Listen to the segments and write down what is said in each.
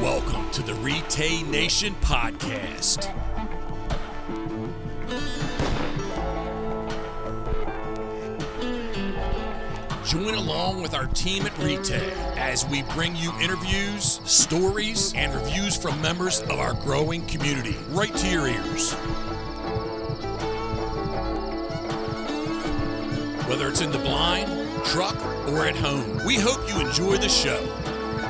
Welcome to the RETAY Nation podcast. Join along with our team at RETAY as we bring you interviews, stories, and reviews from members of our growing community right to your ears. Whether it's in the blind, truck, or at home, we hope you enjoy the show.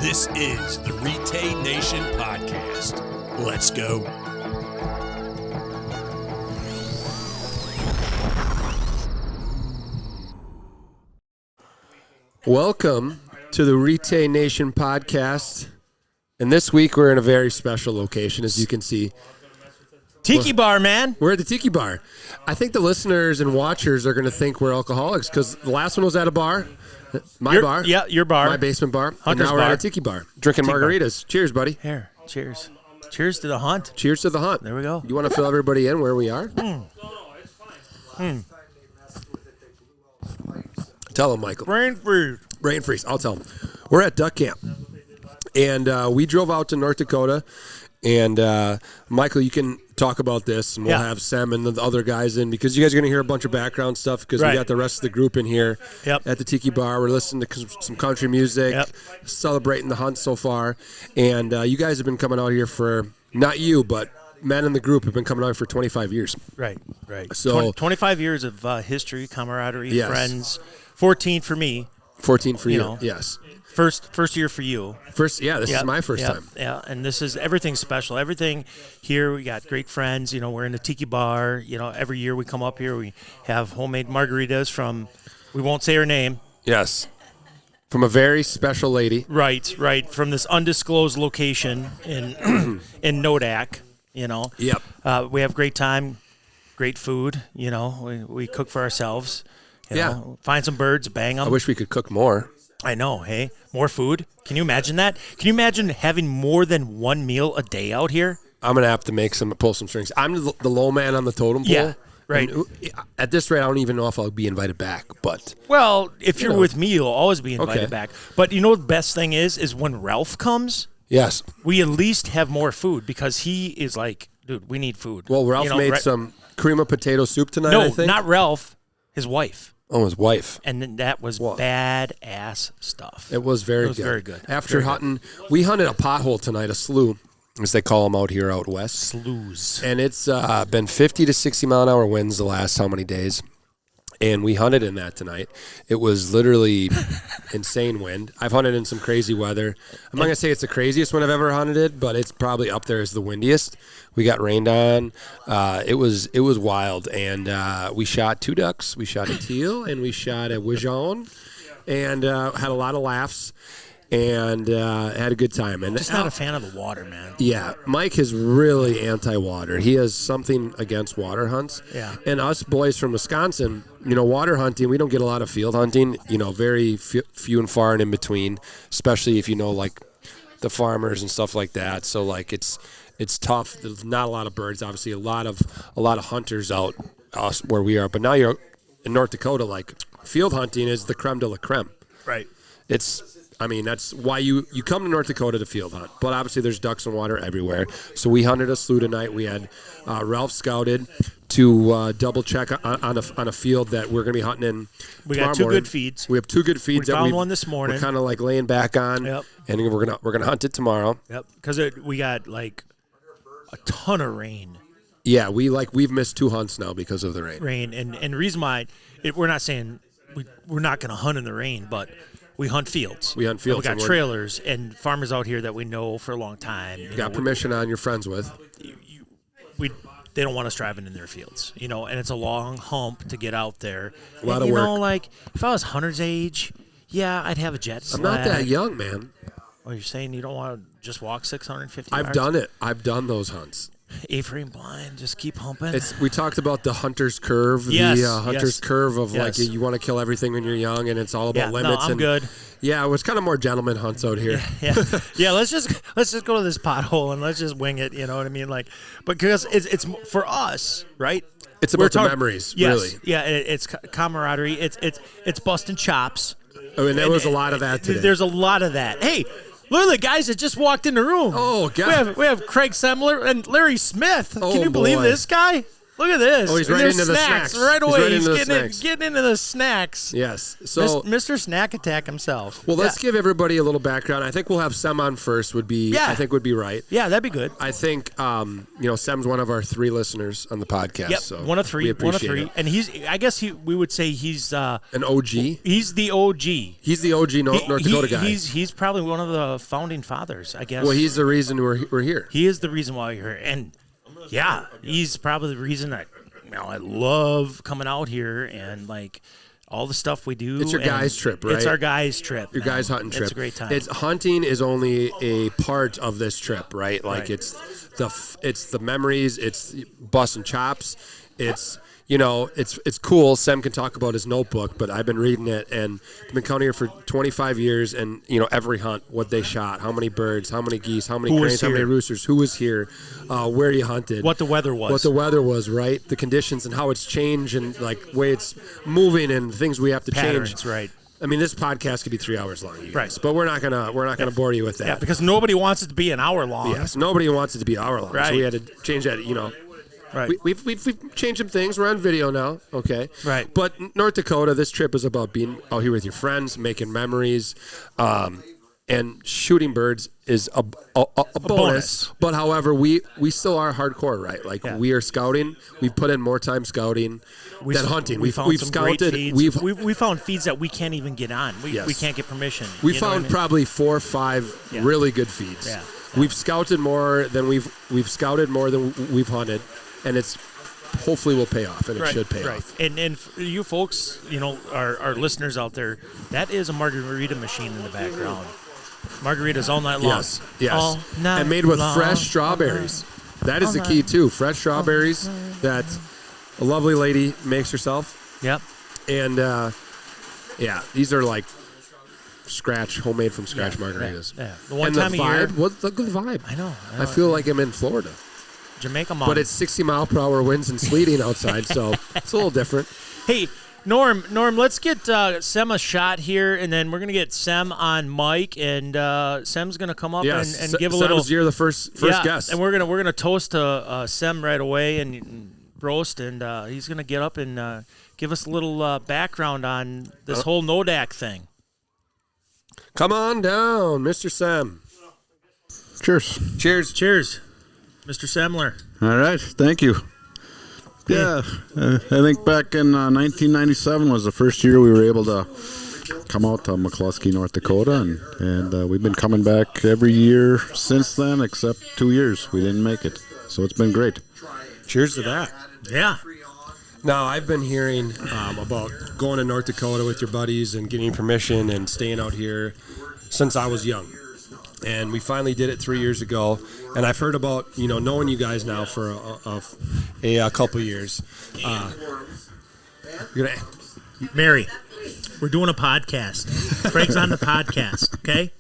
This is the RETAY Nation podcast. Let's go. Welcome to the RETAY Nation podcast. And this week we're in a very special location, as you can see. Tiki Bar, man. We're at the Tiki Bar. I think the listeners and watchers are going to think we're alcoholics because the last one was at a bar. My bar. Yeah, your bar. My basement bar. Hunter's and now we're bar. at a Tiki Bar. Drinking Tiki margaritas. Bar. Cheers, buddy. Here, cheers. Cheers to the hunt. Cheers to the hunt. There we go. You want to fill everybody in where we are? Tell them, Michael. Brain freeze. Brain freeze. I'll tell them. We're at Duck Camp. And we drove out to North Dakota. And Michael, you can talk about this, and we'll have Sam and the other guys in because you guys are going to hear a bunch of background stuff because we got the rest of the group in here at the Tiki Bar. We're listening to some country music, celebrating the hunt so far. And you guys have been coming out here for, not you, but men in the group have been coming out for 25 years. Right. So 25 years of history, camaraderie, friends. 14 for me. 14 for you, know. Yes. First year for you. This is my first time. Yeah, and this is everything special. Everything here, we got great friends. You know, we're in the Tiki Bar. You know, every year we come up here, we have homemade margaritas from, we won't say her name. Yes. From a very special lady. Right. From this undisclosed location in in Nodak, you know. Yep. We have great time, great food, you know. We cook for ourselves. You know, find some birds, bang them. I wish we could cook more. I know, hey? More food? Can you imagine that? Can you imagine having more than one meal a day out here? I'm going to have to pull some strings. I'm the low man on the totem pole. Yeah, right. And at this rate, I don't even know if I'll be invited back, but... Well, if you're with me, you'll always be invited back. But you know what the best thing is when Ralph comes... Yes. We at least have more food because he is like, dude, we need food. Well, Ralph made some cream of potato soup tonight, I think. No, not Ralph. His wife. Oh, his wife. And then that was badass stuff. It was very good. After hunting, we hunted a pothole tonight, a slough, as they call them out here out west. Sloughs. And it's been 50 to 60 mile an hour winds the last how many days. And we hunted in that tonight. It was literally insane wind. I've hunted in some crazy weather. I'm not going to say it's the craziest one I've ever hunted it, but it's probably up there as the windiest. We got rained on. It was wild. And we shot 2 ducks. We shot a teal, and we shot a wigeon, and had a lot of laughs. And had a good time. And just not a fan of the water, man. Yeah, Mike is really anti-water. He has something against water hunts. Yeah. And us boys from Wisconsin, you know, water hunting, we don't get a lot of field hunting, you know, very few and far and in between, especially if you know, like, the farmers and stuff like that. So, like, it's tough. There's not a lot of birds, obviously. A lot of hunters out where we are. But now you're in North Dakota, like, field hunting is the creme de la creme. Right. That's why you come to North Dakota to field hunt. But obviously there's ducks and water everywhere. So we hunted a slough tonight. We had Ralph scouted to double check on a field that we're going to be hunting in. We got 2 good feeds. We have 2 good feeds. We found one this morning. We're kind of like laying back on. Yep. And we're gonna hunt it tomorrow. Yep. Because we got like a ton of rain. Yeah, we've missed 2 hunts now because of the rain. And the reason why we're not saying we're not going to hunt in the rain, but we hunt fields. We hunt fields. And we got trailers and farmers out here that we know for a long time. You got permission on, you're friends with. They don't want us driving in their fields, you know, and it's a long hump to get out there. A lot of work. You know, like, if I was Hunter's age, yeah, I'd have a jet sled. I'm not that young, man. Oh, you're saying you don't want to just walk 650 yards? I've done it. I've done those hunts. A-frame blind, just keep humping. We talked about the hunter's curve, hunter's curve of like you want to kill everything when you're young, and it's all about limits. No, I'm good. Yeah, it was kind of more gentleman hunts out here. Yeah. Let's just go to this pothole and let's just wing it. You know what I mean? Like, because it's for us, right? It's about the memories, really. Yeah, it's camaraderie. It's busting chops. I mean, there was a lot of that today. There's a lot of that. Hey, Look at the guys that just walked in the room. Oh, God. We have Craig Semler and Larry Smith. Oh, Can you believe boy. this guy? Look at this. Oh, he's And right there's into the snacks. right away. He's right into the getting snacks. getting into the snacks. Yes. So, Mr. Snack Attack himself. well, let's give everybody a little background. I think we'll have Sem on first. Would be right. Yeah, that'd be good. I think Sem's one of our 3 listeners on the podcast. Yep, so one of 3. we appreciate it. And we would say he's an OG. He's the OG. He's the OG North Dakota guy. He's probably one of the founding fathers, I guess. Well, he's the reason we're here. He is the reason why you're here. And yeah, he's probably the reason that I love coming out here and like all the stuff we do. It's your guys' trip, right? It's our guys' trip. Your guys' hunting trip. It's a great time. Hunting is only a part of this trip, right? Like Right. it's the memories, it's busting chops, it's it's cool. Sem can talk about his notebook, but I've been reading it and I've been counting here for 25 years and every hunt, what they shot, how many birds, how many geese, how many Who was cranes, how many here? roosters, who was here, where you hunted, What the weather was. right? The conditions and how it's changed and like way it's moving and things we have to Patterns, change. right. I mean, this podcast could be 3 hours long, you guys, Right. but we're not gonna bore you with that. Yeah, because nobody wants it to be an hour long. Yes, nobody wants it to be hour long, Right. so we had to change that. Right. We've changed some things. We're on video now, okay? Right. But North Dakota, this trip is about being out here with your friends, making memories, and shooting birds is a bonus. But however, we still are hardcore, right? Like we are scouting. We've put in more time scouting than hunting. We found We've some great scouted. feeds. We found feeds that we can't even get on. We can't get permission. We You know what found I mean? probably 4 or 5 really good feeds. Yeah. We've scouted more than we've scouted more than we've hunted, and it's hopefully will pay off, and it should pay off. And for you folks, our listeners out there, that is a margarita machine in the background. Margaritas all night long. Yes. All night And made with long. fresh strawberries. That is the key too. Fresh strawberries that a lovely lady makes herself. Yep. And these are like homemade from scratch margaritas. Yeah. The one and time the a year. vibe, what's the good vibe? I know. I feel like I'm in Florida. Jamaica mom. But it's 60-mile-per-hour winds and sleeting outside, so it's a little different. Hey, Norm, let's get Sem a shot here, and then we're gonna get Sem on mic, and Sem's gonna come up and give a little. You're the first guest, and we're gonna toast to Sem right away and roast, and he's gonna get up and give us a little background on this whole Nodak thing. Come on down, Mr. Sem. Cheers. Cheers, Mr. Semler. All right. Thank you. Yeah. I think back in 1997 was the first year we were able to come out to McCluskey, North Dakota, and we've been coming back every year since then, except 2 years. We didn't make it. So it's been great. Cheers to that. Yeah. Now, I've been hearing about going to North Dakota with your buddies and getting permission and staying out here since I was young. And we finally did it 3 years ago. And I've heard about, knowing you guys now for a couple years. Mary, we're doing a podcast. Craig's on the podcast, okay?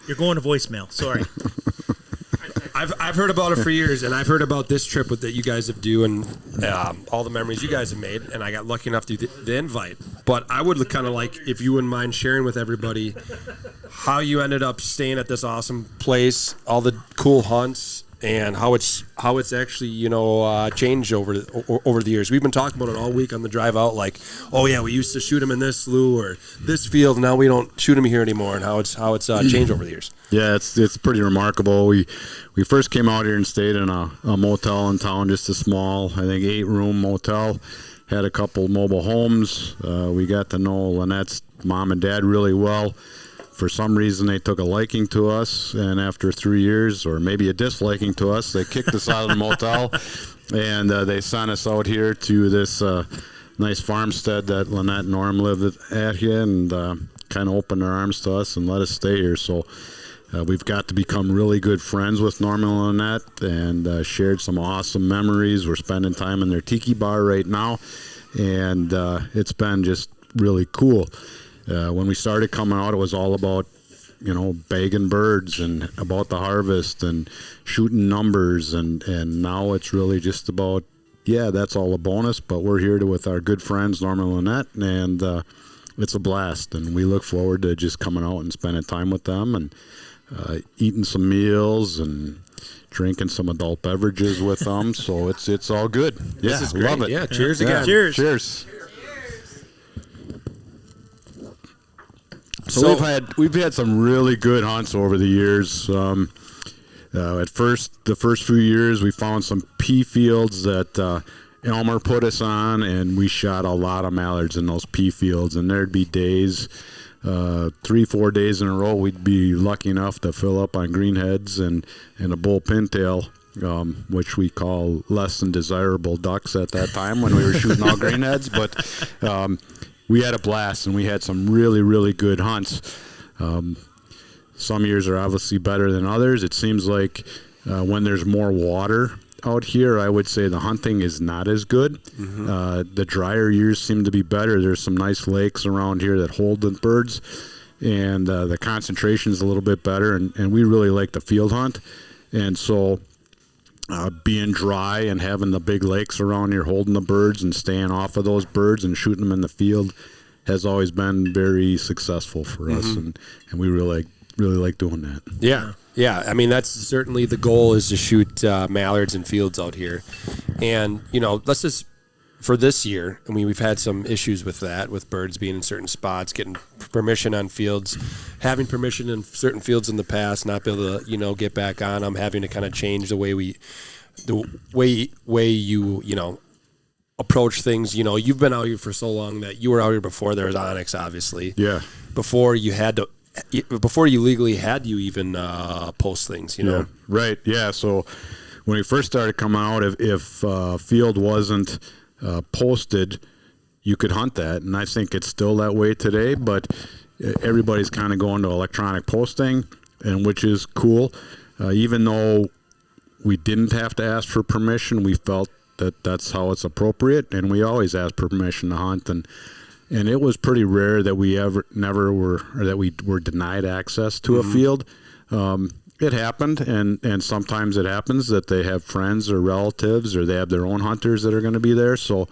You're going to voicemail. Sorry. I've heard about it for years, and I've heard about this trip that you guys have do and all the memories you guys have made, and I got lucky enough to do the invite. But I would kind of like, if you wouldn't mind sharing with everybody how you ended up staying at this awesome place, all the cool hunts, and how it's actually changed over the years. We've been talking about it all week on the drive out, like, oh yeah, we used to shoot them in this slough or this field, now we don't shoot them here anymore, and how it's changed over the years. Yeah, it's pretty remarkable. We first came out here and stayed in a motel in town, just a small, I think 8-room motel. Had a couple mobile homes. We got to know Lynette's mom and dad really well. For some reason, they took a liking to us, and after 3 years, or maybe a disliking to us, they kicked us out of the motel, and they sent us out here to this nice farmstead that Lynette and Norm lived at here, and kind of opened their arms to us and let us stay here. So we've got to become really good friends with Norm and Lynette, and shared some awesome memories. We're spending time in their Tiki Bar right now, and it's been just really cool. When we started coming out, it was all about, bagging birds and about the harvest and shooting numbers. And now it's really just about, that's all a bonus. But we're here with our good friends, Norm and Lynette, and it's a blast, and we look forward to just coming out and spending time with them and eating some meals and drinking some adult beverages with them. So it's all good. Yeah, This is great. love it. Yeah, cheers again. Cheers. So we've had some really good hunts over the years. At first, the first few years, we found some pea fields that Elmer put us on, and we shot a lot of mallards in those pea fields. And there'd be days, 3-4 days in a row, we'd be lucky enough to fill up on greenheads and a bull pintail, which we call less than desirable ducks at that time when we were shooting all greenheads. But we had a blast, and we had some really, really good hunts. Some years are obviously better than others. It seems like when there's more water out here, I would say the hunting is not as good. The drier years seem to be better. There's some nice lakes around here that hold the birds, and the concentration is a little bit better, and we really like the field hunt. And so being dry and having the big lakes around here holding the birds and staying off of those birds and shooting them in the field has always been very successful for us, and we really like doing that. Yeah. I mean, that's certainly the goal, is to shoot mallards in fields out here. And, let's just, for this year, I mean, we've had some issues with that, with birds being in certain spots, getting permission on fields, having permission in certain fields in the past, not be able to, get back on them, having to kind of change the way you approach things. You've been out here for so long that you were out here before there was Onyx, obviously. Yeah. Before you legally had you even post things, Yeah, right. Yeah. So when we first started coming out, if field wasn't posted, you could hunt that, and I think it's still that way today. But everybody's kind of going to electronic posting, and which is cool. Even though we didn't have to ask for permission, we felt that that's how it's appropriate, and we always ask permission to hunt. And it was pretty rare that we were denied access to a field. It happened, and sometimes it happens that they have friends or relatives, or they have their own hunters that are going to be there. So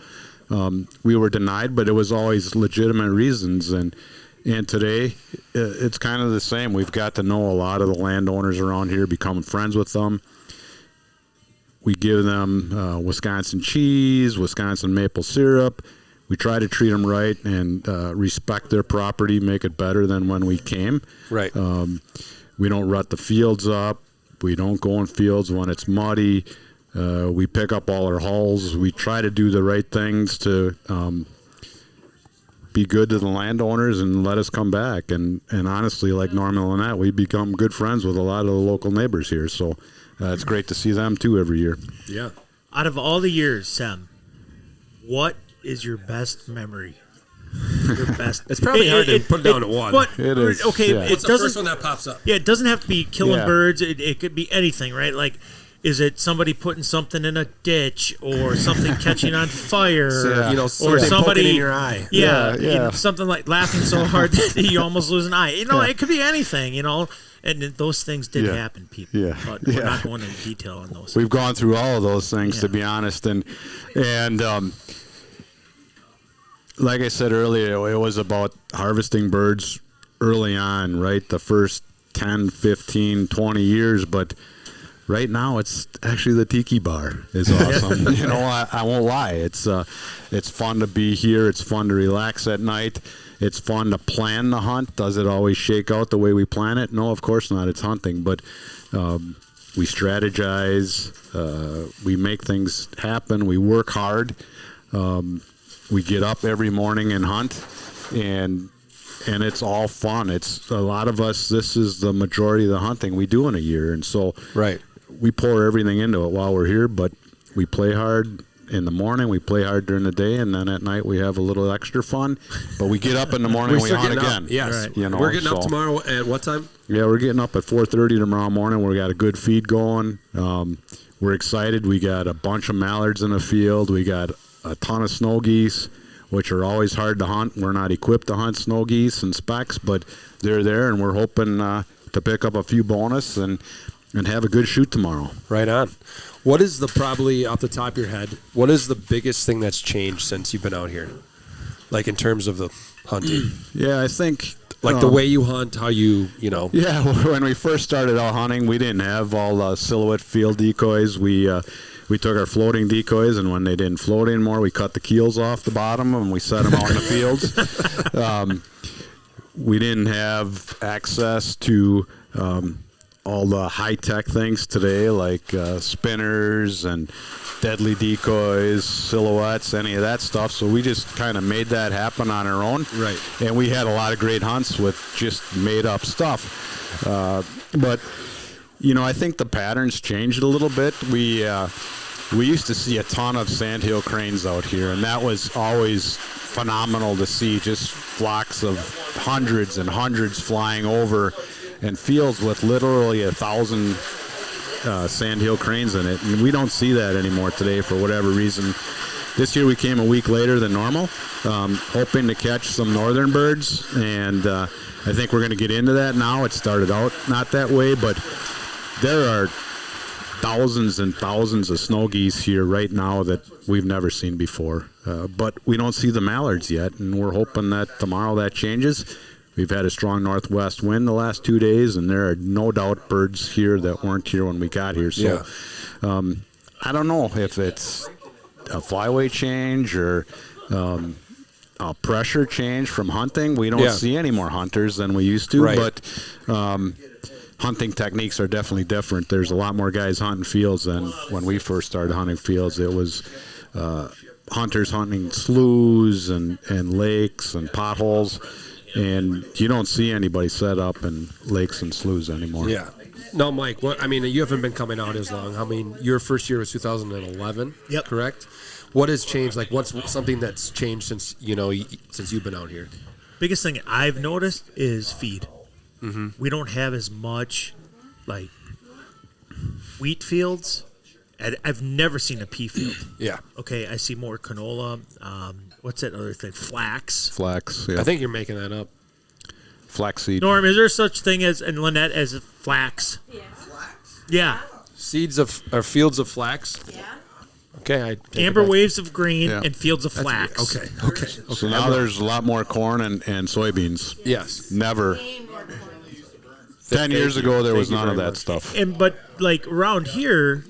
we were denied, but it was always legitimate reasons. And today, it's kind of the same. We've got to know a lot of the landowners around here, becoming friends with them. We give them Wisconsin cheese, Wisconsin maple syrup. We try to treat them right and respect their property, make it better than when we came. Right. We don't rut the fields up. We don't go in fields when it's muddy. We pick up all our hulls. We try to do the right things to be good to the landowners and let us come back. And honestly, like Norman and that, we become good friends with a lot of the local neighbors here. So it's great to see them, too, every year. Yeah. Out of all the years, Sam, what is your best memory? Your best. It's probably hard to put down to one. But, It is, okay, yeah. it What's the doesn't. first one that pops up? Yeah, it doesn't have to be killing Yeah. birds. It could be anything, right? Like, is it somebody putting something in a ditch, or something catching on fire, Yeah. or something somebody poking in your eye. Yeah. something like laughing so hard that you almost lose an eye. It could be anything. And those things did Yeah. happen, people. Yeah. But we're Yeah. not going into detail on those. We've gone through all of those things, to Yeah. be honest. And like I said earlier, it was about harvesting birds early on, right? The first 10, 15, 20 years. But right now, it's actually the Tiki Bar is awesome. I won't lie. It's fun to be here. It's fun to relax at night. It's fun to plan the hunt. Does it always shake out the way we plan it? No, of course not. It's hunting. But we strategize. We make things happen. We work hard. We get up every morning and hunt, and it's all fun. It's a lot of us. This is the majority of the hunting we do in a year, and so Right. we pour everything into it while we're here. But we play hard in the morning, we play hard during the day, and then at night we have a little extra fun. But we get up in the morning, and we hunt again. Yes. Right. We're getting up tomorrow at what time? Yeah, we're getting up at 4:30 tomorrow morning. We got a good feed going. We're excited. We got a bunch of mallards in the field. We got a ton of snow geese, which are always hard to hunt. We're not equipped to hunt snow geese and specks, but they're there, and we're hoping to pick up a few bonus and have a good shoot tomorrow. Right on. What is probably off the top of your head, what is the biggest thing that's changed since you've been out here? like in terms of the hunting? Yeah, I think Like the way you hunt, how you know. Yeah, when we first started out hunting, we didn't have all the silhouette field decoys. We took our floating decoys, and when they didn't float anymore, we cut the keels off the bottom and we set them out in the fields. We didn't have access to all the high-tech things today, like spinners and deadly decoys, silhouettes, any of that stuff. So we just kind of made that happen on our own. Right. And we had a lot of great hunts with just made-up stuff. But, I think the patterns changed a little bit. We used to see a ton of sandhill cranes out here, and that was always phenomenal to see, just flocks of hundreds and hundreds flying over, and fields with literally 1,000 sandhill cranes in it. And we don't see that anymore today for whatever reason. This year we came a week later than normal, hoping to catch some northern birds, and I think we're going to get into that now. It started out not that way, but there are thousands and thousands of snow geese here right now that we've never seen before. But we don't see the mallards yet, and we're hoping that tomorrow that changes. We've had a strong northwest wind the last 2 days, and there are no doubt birds here that weren't here when we got here. So I don't know if it's a flyway change or a pressure change from hunting. We don't see any more hunters than we used to, but hunting techniques are definitely different. There's a lot more guys hunting fields than when we first started hunting fields. It was hunters hunting sloughs and lakes and potholes, and you don't see anybody set up in lakes and sloughs anymore. Yeah. No, Mike, you haven't been coming out as long. Your first year was 2011, correct? What has changed? Like, what's something that's changed since you've been out here? Biggest thing I've noticed is feed. Mm-hmm. We don't have as much, like, wheat fields. I've never seen a pea field. Yeah. Okay, I see more canola. What's that other thing? Flax. Flax, yeah. I think you're making that up. Flaxseed. Norm, is there such thing as, and Lynette, as flax? Yeah. Flax. Yeah. Seeds or fields of flax? Yeah. Okay. Amber waves of green and fields of flax. Okay. So now there's a lot more corn and soybeans. Yes. Never. 10 years ago, there was none of that stuff. But like around here,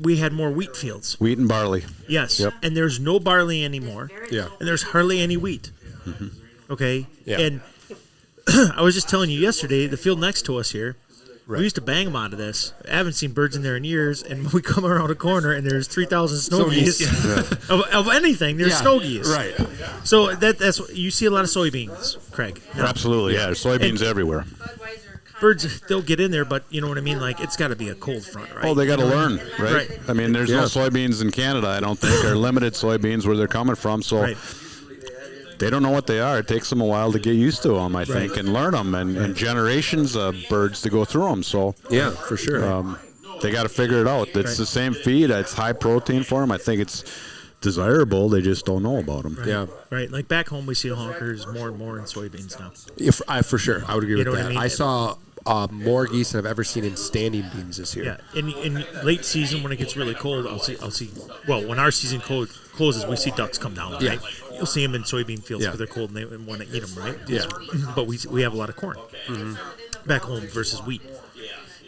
we had more wheat fields. Wheat and barley. Yes. Yep. And there's no barley anymore. Yeah. And there's hardly any wheat. Mm-hmm. Okay. Yeah. And I was just telling you yesterday, the field next to us here, we used to bang them out of this. I haven't seen birds in there in years, and we come around a corner and there's 3,000 snow geese. of anything, there's snow geese. Right. So that's you see a lot of soybeans, Craig. No. Absolutely, yeah. There's soybeans everywhere. Birds, they'll get in there, but you know what I mean? Like, it's got to be a cold front, right? Oh, they got to learn, right? I mean, there's no soybeans in Canada, I don't think, or limited soybeans where they're coming from, so they don't know what they are. It takes them a while to get used to them, I think, and learn them, and generations of birds to go through them. So yeah, for sure. They got to figure it out. It's the same feed. It's high protein for them. I think it's desirable. They just don't know about them. Yeah. Right. Like back home, we see honkers more and more in soybeans now. Yeah, for sure. I would agree with know that. what I mean? I saw more geese than I've ever seen in standing beans this year. Yeah. In late season, when it gets really cold, I'll see. Well, when our season closes, we see ducks come down. Right? You'll see them in soybean fields because they're cold and they want to eat them, right? Yeah. But we have a lot of corn back home versus wheat.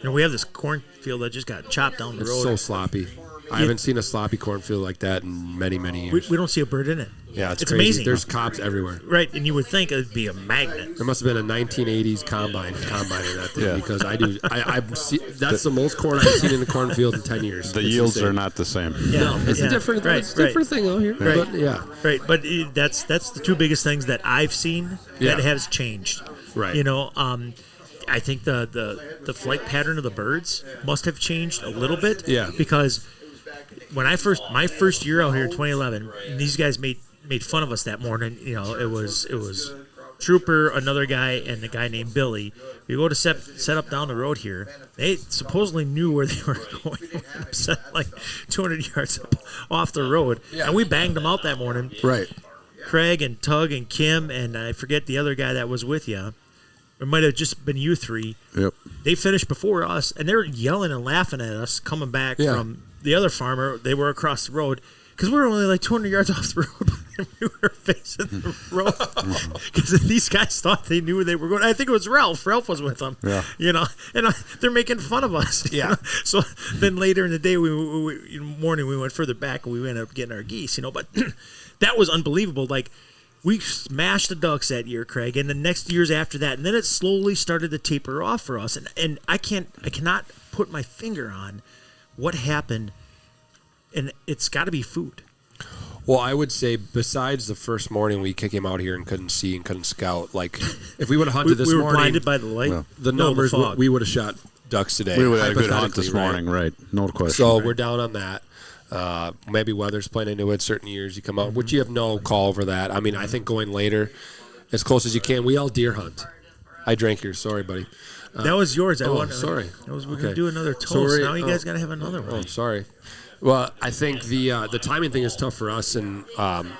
We have this cornfield that just got chopped down the road. It's so sloppy. I haven't seen a sloppy cornfield like that in many, many years. We don't see a bird in it. Yeah, it's crazy. Amazing. There's cobs everywhere. Right, and you would think it'd be a magnet. There must have been a 1980s combine in that thing because I've seen that's the most corn I've seen in a cornfield in 10 years. The yields are not the same. No, it's a different thing out here. Right. But, right. But that's the two biggest things that I've seen that has changed. Right. I think the flight pattern of the birds must have changed a little bit. Yeah. Because when my first year out here in 2011, these guys made fun of us that morning. It was Trooper, another guy, and a guy named Billy. We go to set up down the road here. They supposedly knew where they were going. Set like 200 yards off the road, and we banged them out that morning. Right. Craig and Tug and Kim and I forget the other guy that was with you. It might have just been you three. Yep. They finished before us, and they were yelling and laughing at us coming back from the other farmer. They were across the road, because we were only like 200 yards off the road, and we were facing the road. Because these guys thought they knew where they were going. I think it was Ralph. Ralph was with them. Yeah. And they're making fun of us. Yeah. So then later in the day, we in the morning we went further back and we ended up getting our geese. But that was unbelievable. Like. We smashed the ducks that year, Craig, and the next years after that, and then it slowly started to taper off for us. And I cannot put my finger on what happened, and it's got to be food. Well, I would say besides the first morning we came out here and couldn't see and couldn't scout, like if we would have hunted this we were morning, blinded by the light. the numbers the fog. we would have shot ducks today. We would have had a good hunt hypothetically, this morning, right? No question. So we're down on that. Maybe weather's playing into it. Certain years you come out, which you have no call over that. I mean, I think going later, as close as you can. We all deer hunt. I drank yours. Sorry, buddy. That was yours. Sorry. We're Okay. gonna do another toast. So now you guys gotta have another one. Oh, sorry. Well, I think the timing thing is tough for us, and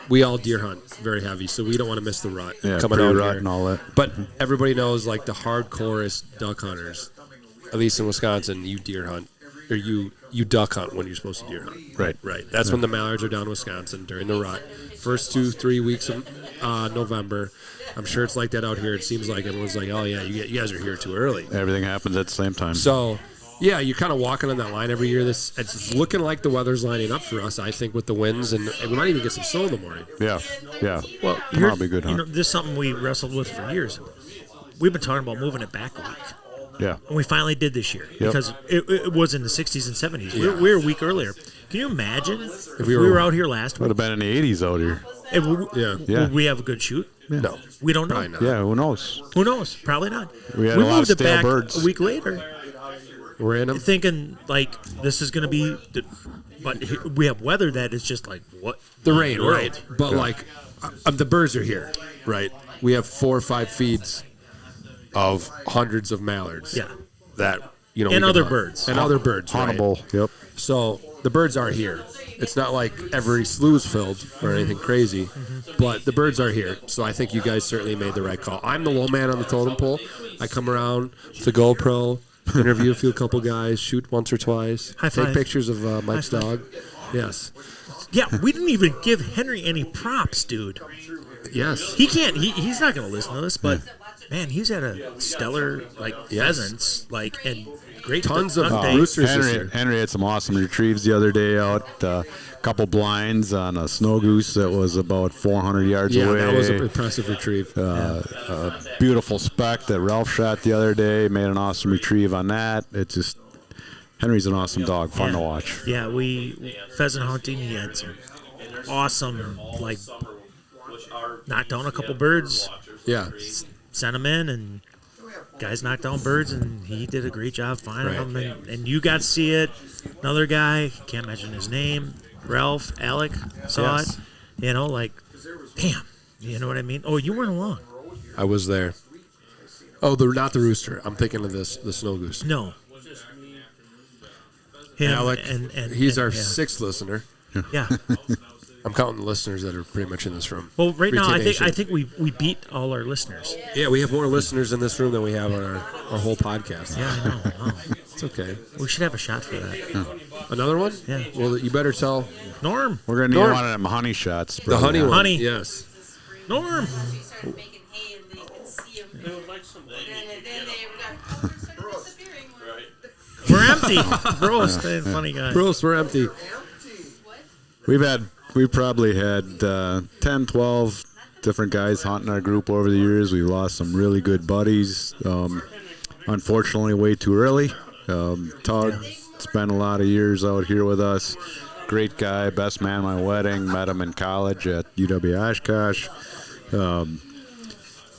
we all deer hunt very heavy, so we don't want to miss the rut coming out pre-rut here. and all that. But everybody knows, like the hardcorest duck hunters, at least in Wisconsin, you deer hunt or you duck hunt when you're supposed to deer hunt. Right. That's when the mallards are down in Wisconsin during the rut. First 2-3 weeks of November. I'm sure it's like that out here. It seems like everyone's like, oh yeah, you guys are here too early. Everything happens at the same time. So. Yeah, you're kind of walking on that line every year. It's looking like the weather's lining up for us, I think, with the winds, and we might even get some snow in the morning. Yeah. Well, Probably good hunt. This is something we wrestled with for years. We've been talking about moving it back a week. Yeah. And we finally did this year because it was in the 60s and 70s. Yeah. We were a week earlier. Can you imagine if we were out here last Would week? have been in the 80s out here. Yeah. Would we have a good shoot? No. We don't know. Probably not. Yeah, who knows? Who knows? Probably not. We had a lot of moved it stale back birds. a week later. We're in them. Thinking like this is going to be, but we have weather that is just like what The rain, world? right? But like, the birds are here, right? We have 4 or 5 feeds of hundreds of mallards. Yeah. That And we can other hunt. birds. And other birds, right? Huntable. Yep. So the birds are here. It's not like every slough's filled or anything crazy, but the birds are here. So I think you guys certainly made the right call. I'm the low man on the totem pole. I come around with a GoPro, interview a couple guys, shoot once or twice, High take five. pictures of Mike's High five. dog. Yes. Yeah, we didn't even give Henry any props, dude. Yes. He can't. He's not going to listen to this, but man, he's had a stellar pheasants, and great Tons of duck days. roosters this year. Henry had some awesome retrieves the other day out. A couple blinds on a snow goose that was about 400 yards Yeah, away. that was an impressive retrieve. A beautiful speck that Ralph shot the other day. Made an awesome retrieve on that. It's just Henry's an awesome dog, fun to watch. Yeah, we pheasant hunting. He had some awesome, knocked down a couple birds, Yeah. sent them in, and guys knocked down birds, and he did a great job finding Right. them. And you got to see it. Another guy, can't mention his name, Ralph, Alec, saw Yes. it. Damn. You know what I mean? Oh, you weren't along. I was there. Oh, not the rooster. I'm thinking of the snow goose. No. Him Alec, and he's our yeah. 6th listener. Yeah. I'm counting the listeners that are pretty much in this room. Well, right now RETAY I Nation. think we beat all our listeners. Yeah, we have more listeners in this room than we have on our whole podcast. Yeah, I know. Wow. It's okay. We should have a shot for that. Another one? Yeah. Well, you better tell Norm. We're gonna need Norm. one of them honey shots. the honey one. Honey. Yes. Norm. They started making hay and they could see them. They would like some. And then they started disappearing. We're empty. Bro, staying funny guy. Bros, we're empty. We've probably had 10, 12 different guys hunting our group over the years. We've lost some really good buddies. Unfortunately, way too early. Tug spent a lot of years out here with us. Great guy, best man at my wedding. Met him in college at UW Oshkosh.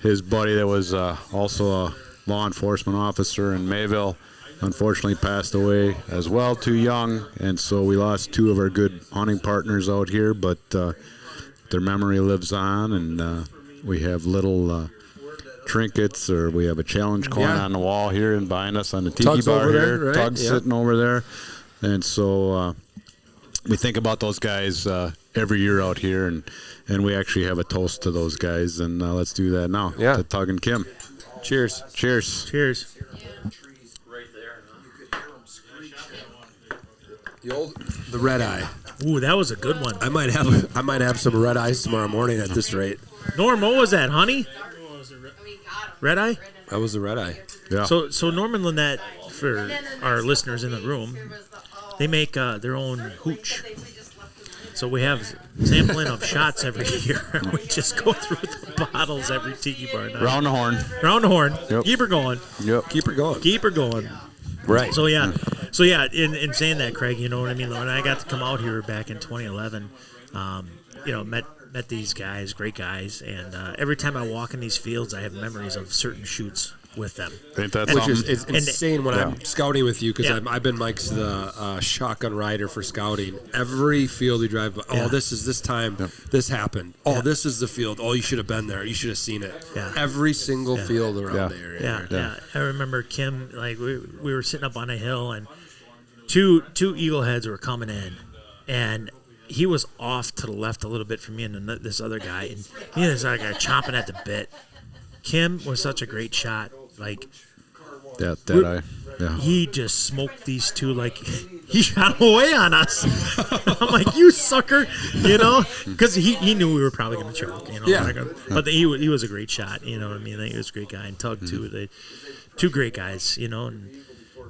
His buddy that was also a law enforcement officer in Mayville unfortunately passed away as well, too young, and so we lost 2 of our good hunting partners out here, but their memory lives on, and we have little trinkets, or we have a challenge coin on the wall here and behind us on the Tiki Tug's Bar over here. there, right? Tug's Yeah. sitting over there, and so we think about those guys every year out here, and we actually have a toast to those guys, and let's do that now. Yeah. To Tug and Kim. Cheers. Cheers. Cheers. The red eye. Ooh, that was a good one. I might have some red eyes tomorrow morning at this rate. Norm, what was that, honey? Red eye? That was the red eye. Yeah. So Norm and Lynette, for our listeners in the room, they make their own hooch. So we have sampling of shots every year. We just go through the bottles every Tiki Bar night. Round the horn. Round the horn. Yep. Keep her going. Yep. Keep her going. Keep her going. Right. So yeah, in saying that, Craig, you know what I mean. When I got to come out here back in 2011, met these guys, great guys, and every time I walk in these fields, I have memories of certain shoots with them. Ain't that Which something? is it's insane when Yeah. I'm scouting with you because Yeah. I've been Mike's the shotgun rider for scouting. Every field we drive by, Yeah. this is this time, this happened. Oh, this is the field. Oh, you should have been there. You should have seen it. Yeah. Every single field around Yeah. the area. Yeah. I remember Kim, like we were sitting up on a hill and two eagle heads were coming in, and he was off to the left a little bit from me and this other guy, and me and this other guy chomping at the bit. Kim was such a great shot. Like That eye. Yeah. he just smoked these two, like he shot away on us. I'm like, you sucker, you know, because he knew we were probably going to choke, you know. Yeah. But he was a great shot, you know what I mean. He was a great guy, and Tug too. They two great guys, you know. And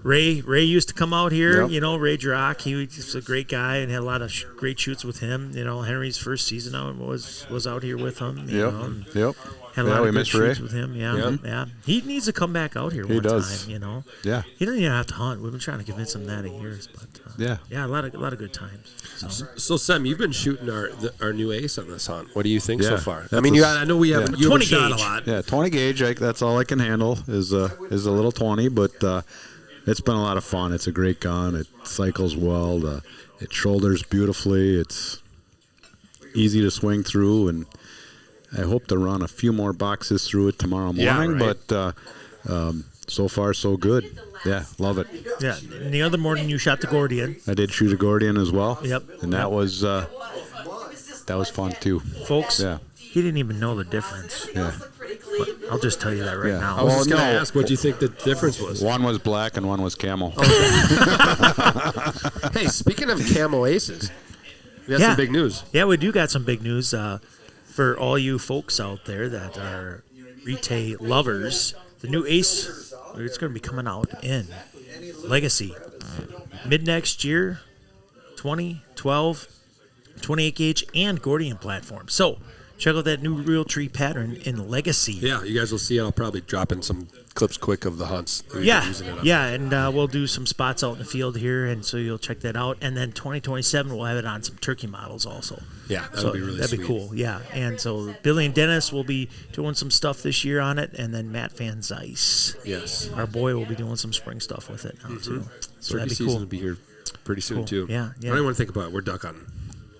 Ray used to come out here, Yep. you know. Ray Drock, he was just a great guy and had a lot of great shoots with him. You know, Henry's first season out was out here with him. You know, and Yep. had a Yeah, lot we of good miss Ray. shoots with him. Yeah. He needs to come back out here He one does. time, you know. Yeah. He doesn't even have to hunt. We've been trying to convince him that in years, but Yeah. a lot of good times. So. So Sam, you've been shooting our new ace on this hunt. What do you think so Yeah. far? I That's mean, a- I know we haven't you 20 haven't shot gauge. a lot. Yeah, 20 gauge. That's all I can handle is a little 20, but it's been a lot of fun. It's a great gun. It cycles well. It shoulders beautifully. It's easy to swing through, and I hope to run a few more boxes through it tomorrow Yeah, morning. right. But so far, so good. Yeah, love it. Yeah, and the other morning you shot the Gordian. I did shoot a Gordian as well. Yep. And that was fun too. Folks, Yeah. he didn't even know the difference. Yeah. But I'll just tell you that right Yeah. now. I was just Well, going to no. ask, what do you think the difference was? One was black and one was camo. Hey, speaking of camo aces, we got Yeah. some big news. Yeah, we do got some big news for all you folks out there that are RETAY lovers. The new ace, it's going to be coming out in Legacy mid next year, 2012, 28 gauge, and Gordian platform. So check out that new real tree pattern in Legacy. Yeah, you guys will see it. I'll probably drop in some clips quick of the hunts. that we've been Yeah, using it on. yeah, and we'll do some spots out in the field here, and so you'll check that out. And then 2027, we'll have it on some turkey models also. Yeah, that'll So be really that'd sweet. be cool. Yeah, and so Billy and Dennis will be doing some stuff this year on it, and then Matt Van Zeiss, Yes. our boy, will be doing some spring stuff with it now too. So Turkey that'd be season cool. will be here pretty soon, Cool. too. Yeah, yeah. I don't want to think about it. We're duck hunting.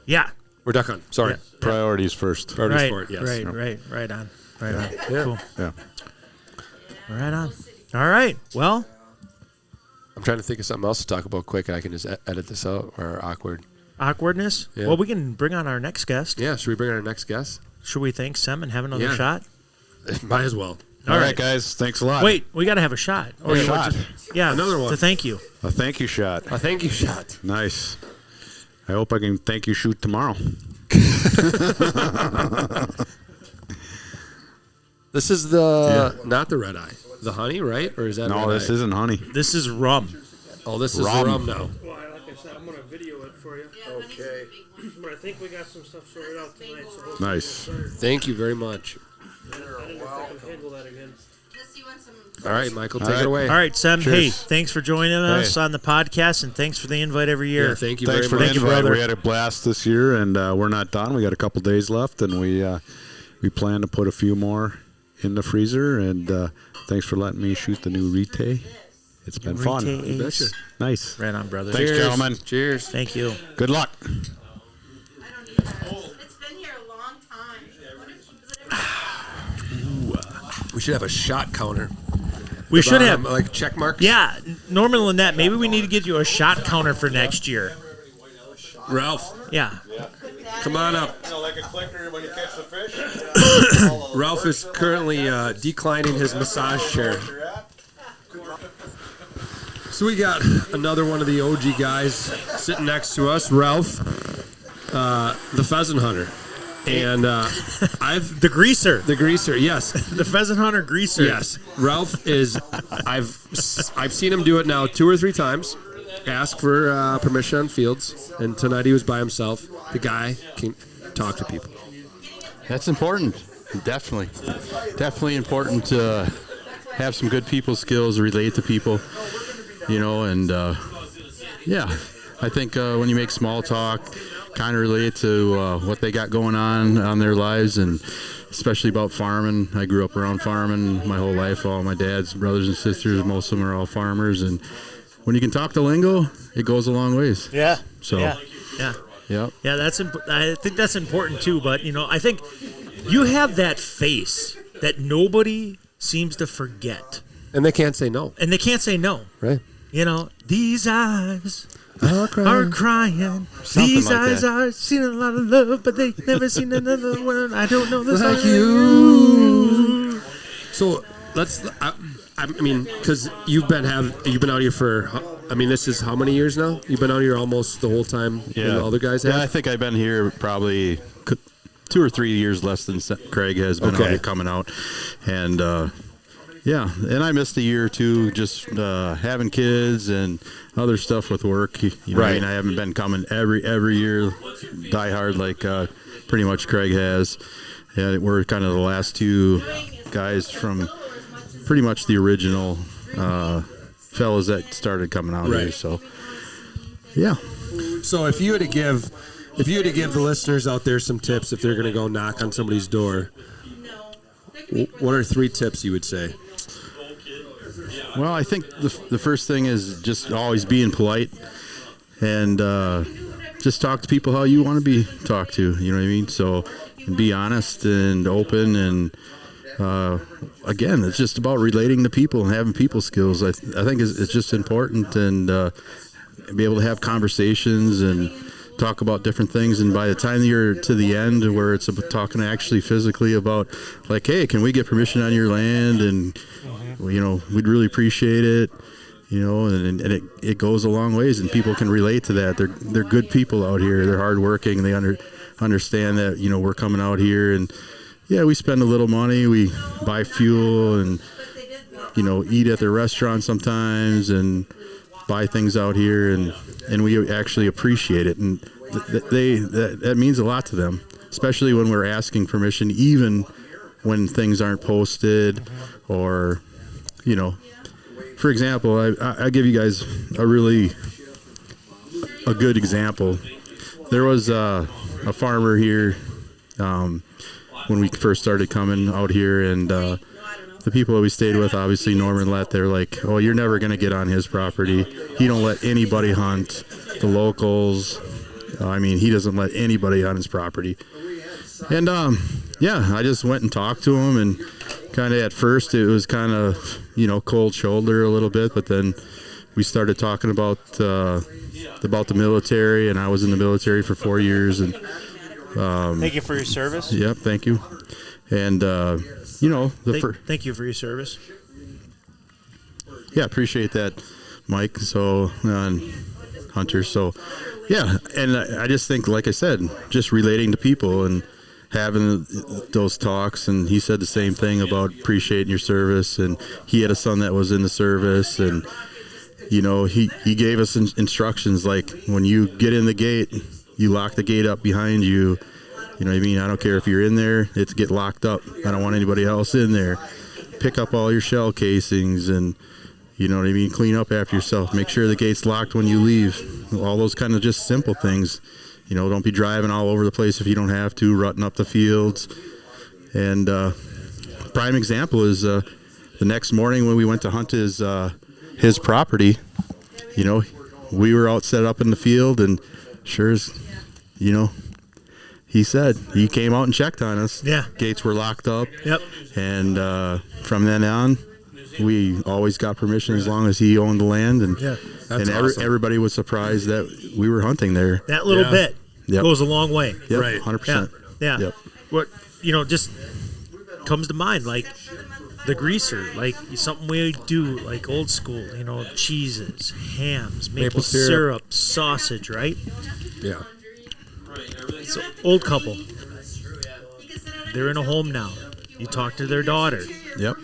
Yeah, We're duck hunting. Sorry. Yeah. Priorities first. Priorities right, for it, yes. right on, right on. Yeah. Cool, Yeah. right on. All right, well, I'm trying to think of something else to talk about quick, and I can just edit this out, or awkward. awkwardness. Yeah. Well, we can bring on our next guest. Yeah, should we bring on our next guest? Should we thank Sem and have another Yeah. shot? Might as well. All right, guys. Thanks a lot. Wait, we got to have a shot. Or A shot. Yeah, Another one. to thank you. A thank you shot. A thank you shot. Nice. I hope I can thank you shoot tomorrow. This is the not the red eye, the honey, right? Or is that No, red this eye? isn't honey. This is rum. Oh, this is rum. the rum now. Well, like I said, I'm gonna video it for you. Okay. But I think we got some stuff sorted out tonight. So hopefully Nice. Thank you very much. I didn't know if I can handle that again. Unless you want some. All right, Michael, All take right. it away. All right, Sem. Cheers. Hey, thanks for joining us Hey. on the podcast, and thanks for the invite every year. Yeah, thank you Thanks for very the much. you, invite. brother. We had a blast this year, and we're not done. We got a couple days left, and we plan to put a few more in the freezer. And thanks for letting me shoot the new RETAY. It's been fun. RETAY Ace. betcha. Nice. Right on, brother. Thanks, Cheers. gentlemen. Cheers. Thank you. Good luck. I don't need that. It's been here a long time. What is it? We should have a shot counter. We should Bottom, have. like check marks. Yeah, Norman and Lynette, maybe we need to get you a shot counter for next year. Ralph, Yeah. come on up. Like a clicker when you catch the fish. Ralph is currently declining his massage chair. So we got another one of the OG guys sitting next to us, Ralph. The pheasant hunter. And I've The greaser. the greaser, yes. The pheasant hunter greaser. Yes. Ralph is I've seen him do it now 2 or 3 times. Ask for permission on fields, and tonight he was by himself. The guy can talk to people. That's important. Definitely important to have some good people skills, relate to people, and I think when you make small talk, kind of relate to what they got going on their lives, and especially about farming. I grew up around farming my whole life. All my dad's brothers and sisters, most of them are all farmers, and when you can talk the lingo, it goes a long ways. Yeah. So. Yeah. Yep. Yeah, I think that's important too. But I think you have that face that nobody seems to forget, And they can't say no. Right. These eyes Are are crying. Something These like eyes that. are seen a lot of love, but they never seen another one. I don't know this Like you. So I mean, because you've been out here for. This is how many years now? You've been out here almost the whole time. Yeah. And the other guys have. Yeah, I think I've been here probably 2 or 3 years less than Craig has been out here coming out, and and I missed a year or two just having kids and other stuff with work. Right. I haven't been coming every year, die hard like pretty much Craig has. Yeah, we're kind of the last 2 guys from pretty much the original fellas that started coming out here. So, yeah. So if you had to give the listeners out there some tips if they're going to go knock on somebody's door, what are 3 tips you would say? Well, I think the first thing is just always being polite and just talk to people how you want to be talked to. You know what I mean? So be honest and open, and again, it's just about relating to people and having people skills. I think it's just important, and be able to have conversations and talk about different things. And by the time you're to the end where it's about talking actually physically about like, hey, can we get permission on your land? And we'd really appreciate it. And it goes a long ways, and people can relate to that. They're good people out here. They're hardworking. They understand that we're coming out here, and we spend a little money. We buy fuel and eat at their restaurant sometimes, and buy things out here, and we actually appreciate it, and that means a lot to them, especially when we're asking permission, even when things aren't posted, or for example, I give you guys a good example. There was a farmer here when we first started coming out here, and the people that we stayed with, obviously Norman Lett, they're like, oh, you're never going to get on his property. He don't let anybody hunt. The locals, he doesn't let anybody on his property. And I just went and talked to him, and kind of at first it was kind of cold shoulder a little bit, but then we started talking about the military, and I was in the military for 4 years, and Thank you for your service. Yep, thank you. And thank you for your service. Yeah, appreciate that, Mike. So, Hunter. So, yeah, and I just think, like I said, just relating to people and having those talks. And he said the same thing about appreciating your service. And he had a son that was in the service, and he gave us instructions like, when you get in the gate, you lock the gate up behind you. You know what I mean? I don't care if you're in there, it's get locked up. I don't want anybody else in there. Pick up all your shell casings, and you know what I mean? Clean up after yourself. Make sure the gate's locked when you leave. All those kind of just simple things. Don't be driving all over the place if you don't have to, rutting up the fields. And prime example is the next morning when we went to hunt his property, we were out set up in the field, and sure as, he said he came out and checked on us. Yeah. Gates were locked up. Yep. And from then on, we always got permission as long as he owned the land. And awesome. Everybody was surprised that we were hunting there. That little bit goes a long way. Yep, Right. 100%. Yeah. Yep. What just comes to mind, like the greaser, like something we do, like old school, cheeses, hams, maple syrup, sausage, right? Yeah. So old couple. They're in a home now. You talk to their daughter. Yep.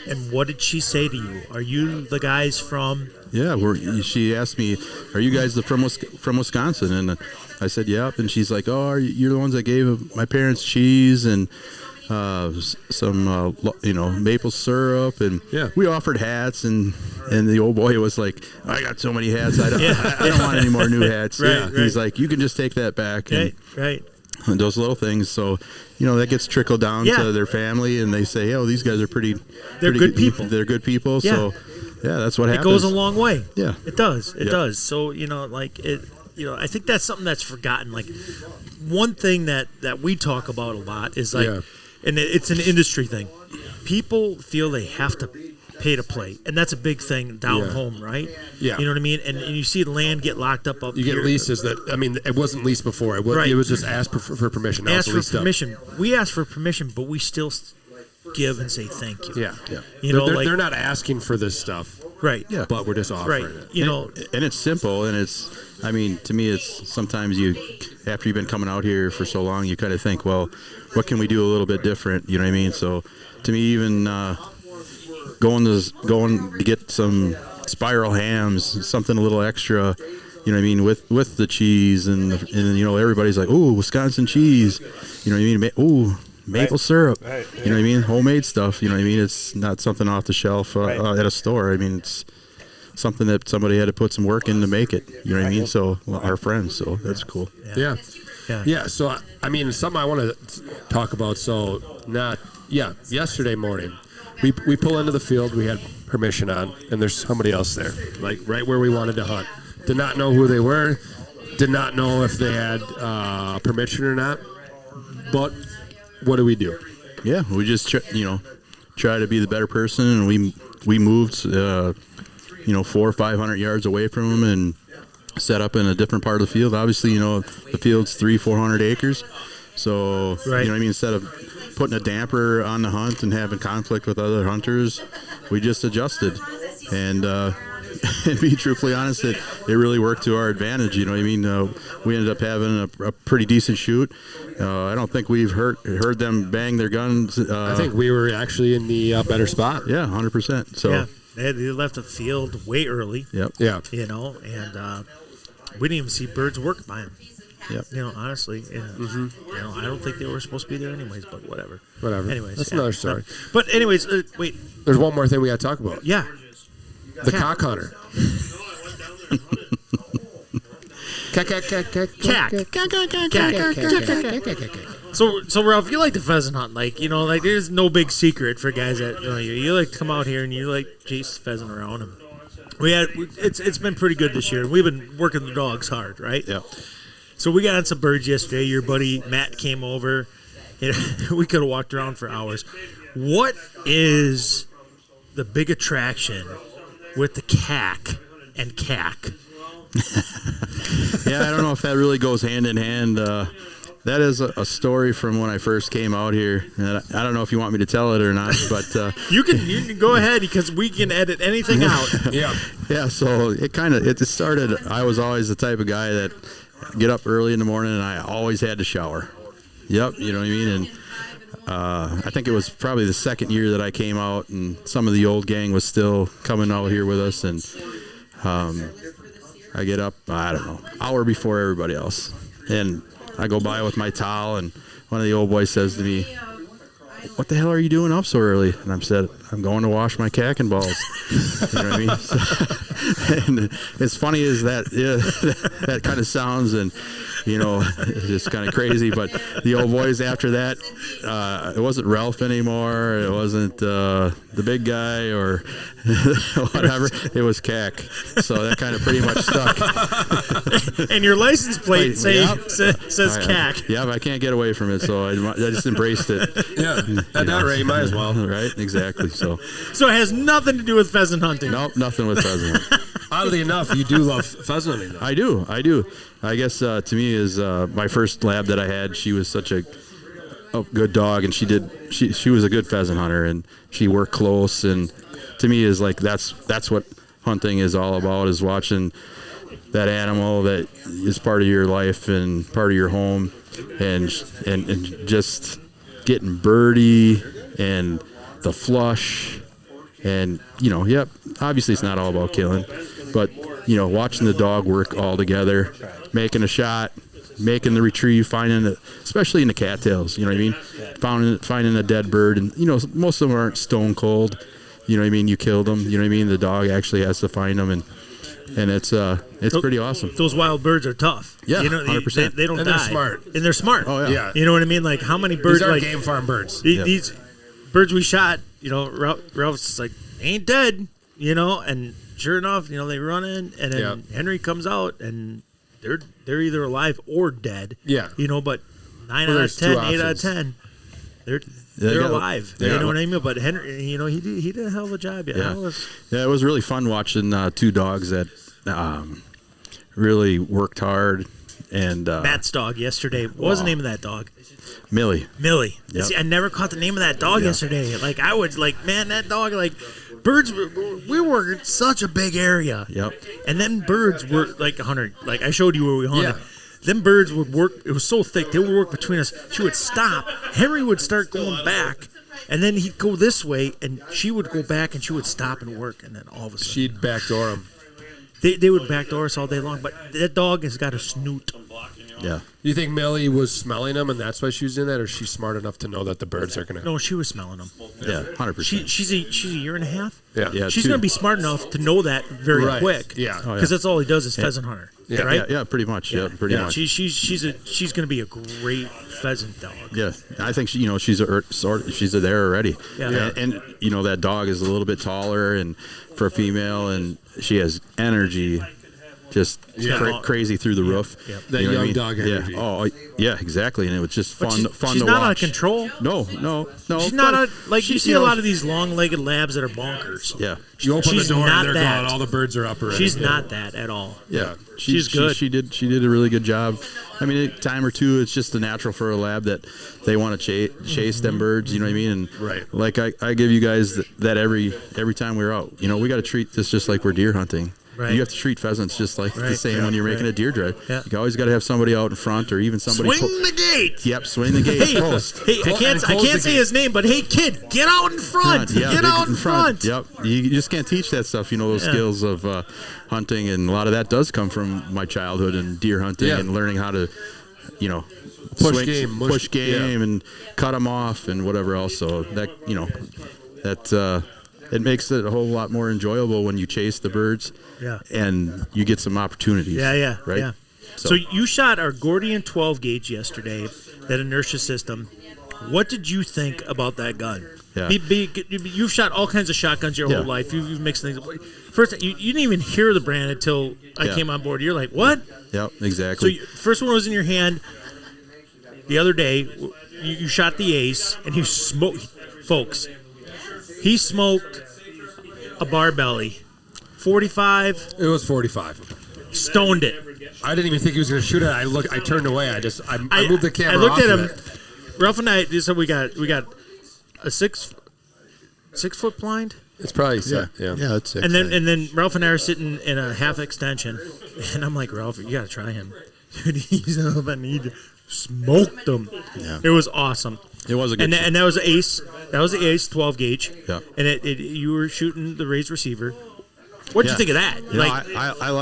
And what did she say to you? Are you the guys from? Yeah, she asked me, "Are you guys from Wisconsin?" And I said, "Yep." And she's like, "Oh, you're the ones that gave my parents cheese and some maple syrup." And we offered hats, and the old boy was like, "I got so many hats, I don't want any more new hats." Right. He's like, "You can just take that back." And, Right. and those little things, so that gets trickled down to their family, and they say, "Oh, these guys are They're good people. They're good people." Yeah. So, that's what happens. It goes a long way. Yeah, it does. It does. So I think that's something that's forgotten. Like one thing that we talk about a lot is and it's an industry thing. People feel they have to pay to play, and that's a big thing down home, right? Yeah, you know what I mean. And you see land get locked up you here. get leases that it wasn't leased before. It was just asked for permission. Now Ask for permission. We ask for permission, but we still give and say thank you. Yeah. They're not asking for this stuff, right? Yeah, but we're just offering it. And it's simple, and it's. I mean, to me, it's sometimes after you've been coming out here for so long, you kind of think, well, what can we do a little bit different? You know what I mean? So, to me, even going to get some spiral hams, something a little extra, you know what I mean, with the cheese and everybody's like, "Ooh, Wisconsin cheese," you know what I mean? Ooh, maple syrup, you know what I mean? Homemade stuff, you know what I mean? It's not something off the shelf at a store. I mean, it's something that somebody had to put some work in to make it. You know what I mean? So our friends, so that's cool. Yeah. So something I want to talk about. So yesterday morning, we pull into the field. We had permission on, and there's somebody else there, like right where we wanted to hunt. Did not know who they were. Did not know if they had permission or not. But what do we do? Yeah, we just try to be the better person, and we moved 400 or 500 yards away from them and set up in a different part of the field. Obviously, the field's 300-400 acres, so you know what I mean. Instead of putting a damper on the hunt and having conflict with other hunters, we just adjusted. And and be truthfully honest, it really worked to our advantage. You know what I mean? We ended up having a pretty decent shoot. I don't think we've heard them bang their guns. I think we were actually in the better spot. Yeah, 100%. So. Yeah. They left the field way early. Yep. Yeah. And we didn't even see birds work by them. Yep. Honestly, I don't think they were supposed to be there anyways. But whatever. Anyways, that's another story. But anyways, wait. There's one more thing we got to talk about. Yeah. The cock hunter. So Ralph, you like the pheasant hunt, there's no big secret for guys that you like to come out here and you like chase pheasant around. And it's been pretty good this year. We've been working the dogs hard, right? Yeah. So we got on some birds yesterday. Your buddy Matt came over. We could have walked around for hours. What is the big attraction with the cack and cack? Yeah, I don't know if that really goes hand in hand. That is a story from when I first came out here. And I don't know if you want me to tell it or not, but you can go ahead because we can edit anything out. Yeah. So it started. I was always the type of guy that get up early in the morning, and I always had to shower. Yep, you know what I mean. And I think it was probably the second year that I came out, and some of the old gang was still coming out here with us, and I get up, I don't know, hour before everybody else, and I go by with my towel, and one of the old boys says to me, "What the hell are you doing up so early?" And I said, "I'm going to wash my cack and balls." You know what I mean? So, and as funny as that kind of sounds, and it's just kind of crazy, but the old boys after that, it wasn't Ralph anymore, it wasn't the big guy or whatever, it was Cack. So that kind of pretty much stuck. And your license plate says Cack. Yeah, but I can't get away from it, so I just embraced it. Yeah, at that rate, you might as well. Right, exactly. So it has nothing to do with pheasant hunting. Nope, nothing with pheasant hunting. Oddly enough, you do love pheasant hunting, though. I do. I guess to me is my first lab that I had. She was such a good dog, and she was a good pheasant hunter, and she worked close. And to me is like that's what hunting is all about, is watching that animal that is part of your life and part of your home, and just getting birdie and the flush, and obviously it's not all about killing, but watching the dog work all together, making a shot, making the retrieve, finding it, especially in the cattails, you know what I mean? Finding a dead bird, and most of them aren't stone cold, you know what I mean? You killed them, you know what I mean? The dog actually has to find them, and it's pretty awesome. Those wild birds are tough. Yeah, 100%. They don't And die. they're smart. And they're smart. Oh yeah. You know what I mean? Like how many birds? These are like game farm birds. These birds we shot. Ralph's like ain't dead. And sure enough, they run in, and then Henry comes out, and they're either alive or dead. Yeah. But 9 out of 10, 8 out of 10, they're alive. You know what I mean? But Henry, he did a hell of a job. Yeah, it was really fun watching two dogs that really worked hard. And Matt's dog yesterday. What was the name of that dog? Millie. Yep. See, I never caught the name of that dog yesterday. Like I was like, man, that dog, like birds. We were in such a big area. Yep. And then birds were like 100. Like I showed you where we hunted. Yeah. Them birds would work. It was so thick. They would work between us. She would stop. Henry would start going back, and then he'd go this way, and she would go back, and she would stop and work, and then all of a sudden She'd backdoor him. They would backdoor us all day long. But that dog has got a snoot. Yeah. You think Millie was smelling them, and that's why she was doing that, or she's smart enough to know that the birds are gonna? No, she was smelling them. Yeah. 100%. She's a year and a half. Yeah. She's going to be smart enough to know that very Right. quick. Yeah. Oh, Because that's all he does is pheasant hunter. Yeah. Right? Yeah. Pretty much. Yeah. Pretty much. She's going to be a great pheasant dog. Yeah, I think she's there already. Yeah. And that dog is a little bit taller, and for a female, and she has energy, just crazy through the roof. Yeah. That You know what I young mean? dog energy. Yeah. Oh, yeah, exactly. And it was just fun She's to watch. not out of control. No. She's not out, like you see a lot of these long-legged labs that are bonkers. Yeah. You open She's the door, not and they're that. gone. All the birds are up already. She's not that at all. Yeah. She's good. She did a really good job. I mean, a time or two, it's just the natural for a lab that they want to chase them birds. You know what I mean? And Right. like I give you guys that every time we're out. We got to treat this just like we're deer hunting. Right. You have to treat pheasants just like the same when you're making a deer drive. Yeah. You always got to have somebody out in front, or even somebody Swing the gate. Yep, swing the gate. Hey, Post. hey, I can't say his name, but hey, kid, get out in front. Yeah, Get out in front. Yep. You just can't teach that stuff. Those skills of hunting, and a lot of that does come from my childhood and deer hunting and learning how to, Push game, and cut them off and whatever else. So that it makes it a whole lot more enjoyable when you chase the birds. Yeah. And you get some opportunities. Yeah. Right. Yeah. So you shot our Gordian 12 gauge yesterday, that inertia system. What did you think about that gun? Yeah. You've shot all kinds of shotguns your whole life. You've mixed things. First, you didn't even hear the brand until I came on board. You're like, what? Yep, exactly. So first one was in your hand. The other day, you shot the ace, and he smoked. Folks, he smoked a barbelly. 45. It was 45. Stoned it. I didn't even think he was going to shoot it. I turned away. I moved the camera. I looked off at of him. it. Ralph and I just said we got a 6 foot blind, It's probably set. Yeah. That's it. and then Ralph and I are sitting in a half extension, and I'm like, Ralph, you got to try him. Dude, he's up and he smoked him. Yeah. It was awesome. It was a good and that was the ace. That was the ace 12 gauge. Yeah. And you were shooting the raised receiver. What did you think of that?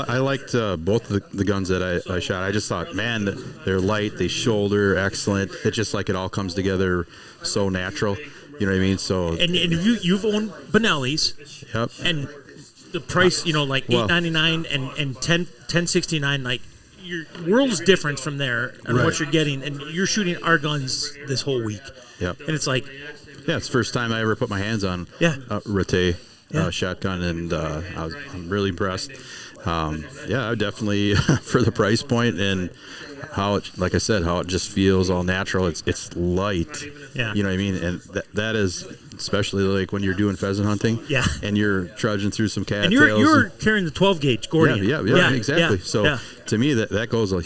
I liked both the guns that I shot. I just thought, man, they're light, they shoulder, excellent. It's just like it all comes together so natural. You know what I mean? So and you've owned Benelli's. Yep. And the price, like $8.99 and $10.69, like your world's difference from there and what you're getting, and you're shooting our guns this whole week. Yep. And it's like, it's the first time I ever put my hands on RETAY shotgun, and I'm really impressed. I definitely for the price point and how it, like I said, how it just feels all natural. It's light. Yeah. You know what I mean? And that is especially like when you're doing pheasant hunting. Yeah. And you're trudging through some cattails. and you're carrying the 12 gauge Gordian. Yeah, exactly. So to me, that goes a